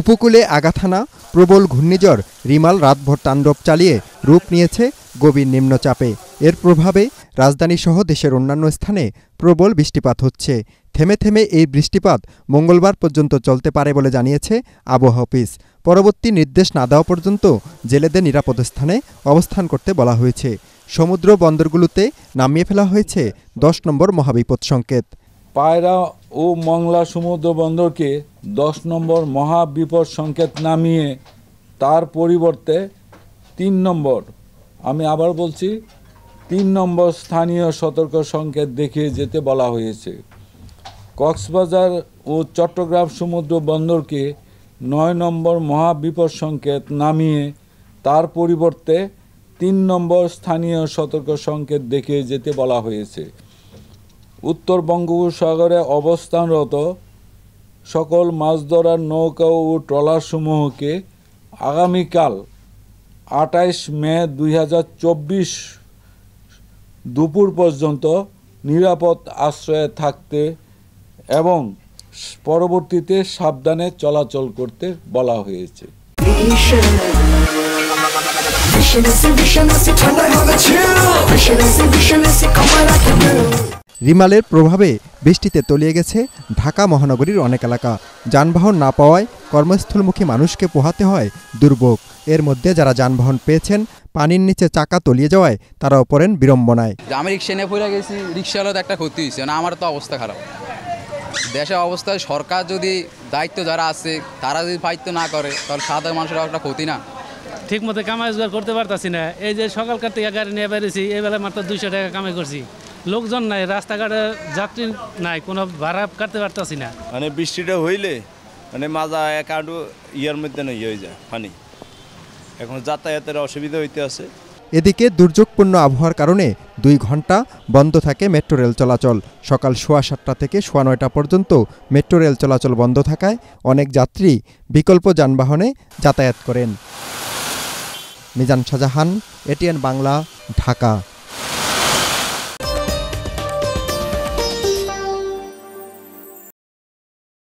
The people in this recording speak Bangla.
উপকূলে আঘাত হানা প্রবল ঘূর্ণিঝড় রিমাল রাতভর তাণ্ডব চালিয়ে রূপ নিয়েছে গভীর নিম্নচাপে। এর প্রভাবে রাজধানীসহ দেশের অন্যান্য স্থানে প্রবল বৃষ্টিপাত হচ্ছে। থেমে থেমে এই বৃষ্টিপাত মঙ্গলবার পর্যন্ত চলতে পারে বলে জানিয়েছে আবহাওয়া অফিস। পরবর্তী নির্দেশ না দেওয়া পর্যন্ত জেলেদের নিরাপদ স্থানে অবস্থান করতে বলা হয়েছে। সমুদ্র বন্দরগুলোতে নামিয়ে ফেলা হয়েছে 10 নম্বর মহাবিপদ সংকেত। পায়রা ও মংলা সমুদ্র বন্দরকে 10 নম্বর মহাবিপদ সংকেত নামিয়ে তার পরিবর্তে 3 নম্বর, আমি আবার বলছি 3 নম্বর স্থানীয় সতর্ক সংকেত দেখিয়ে যেতে বলা হয়েছে। কক্সবাজার ও চট্টগ্রাম সমুদ্র বন্দরকে 9 নম্বর মহাবিপদ সংকেত নামিয়ে তার পরিবর্তে 3 নম্বর স্থানীয় সতর্ক সংকেত দেখিয়ে যেতে বলা হয়েছে। উত্তর বঙ্গোপসাগরে অবস্থানরত সকল মাছ ধরার নৌকা ও ট্রলারসমূহকে আগামীকাল 28 মে 2024 দুপুর পর্যন্ত নিরাপদ আশ্রয়ে থাকতে এবং পরবর্তীতে সাবধানে চলাচল করতে বলা হয়েছে। রিমালের প্রভাবে বৃষ্টিতে তলিয়ে গেছে ঢাকা মহানগরীর অনেক এলাকা। যানবাহন না পাওয়ায় কর্মস্থলমুখী মানুষকে পোহাতে হয় দুর্ভোগ। এর মধ্যে যারা যানবাহন পেয়েছেন পানির নিচে চাকা তলিয়ে যাওয়ায় তারাও পড়েন বিড়ম্বনায়। আমি রিক্সা নিয়ে পড়ে গেছি, রিক্সাওয়ালার একটা ক্ষতি হয়েছে না, আমার তো অবস্থা খারাপ। দেশের অবস্থায় সরকার যদি দায়িত্ব যারা আছে তারা যদি দায়িত্ব না করে তাহলে সাধারণ মানুষের একটা ক্ষতি না। ঠিক মতো কামাই রোজগার করতে পারতাছি না। এই যে সকালকার থেকে গাড়ি নিয়ে বেরিয়েছি, এই বেলা মাত্র 200 টাকা কামাই করছি। লোকজন নাই, রাস্তাঘাটে যাত্রী নাই, কোনো ভাড়া কাটতে পারতাছি না। মানে বৃষ্টিটা হইলে মানে মাজা অ্যাকাউন্ট ইয়ার মধ্যে নয় হয়ে যায় পানি, এখন যাতায়াতের অসুবিধা হইতে আছে। এদিকে দুর্যোগপূর্ণ আবহাওয়ার কারণে 2 ঘন্টা বন্ধ থাকে মেট্রো রেল চলাচল। সকাল 7:15 থেকে 9:30 পর্যন্ত মেট্রো রেল চলাচল বন্ধ থাকায় অনেক যাত্রী বিকল্প যানবাহনে যাতায়াত করেন। মিজান শাহজাহান, এটিএন বাংলা, ঢাকা।